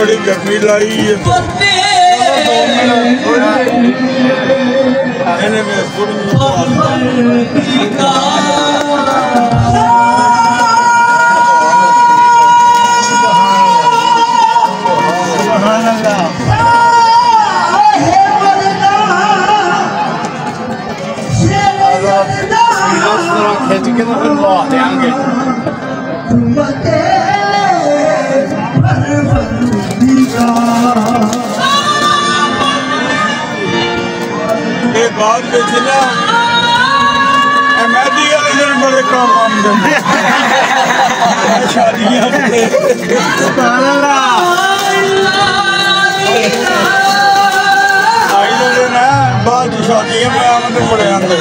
बड़ी गर्मी लाई है खिंच के तो फिर लौट देंगे। ये बात देखी ना मेहदी वाले दिन बड़े काम आमदन शादियां बाद शादियां में आमदन बड़े आते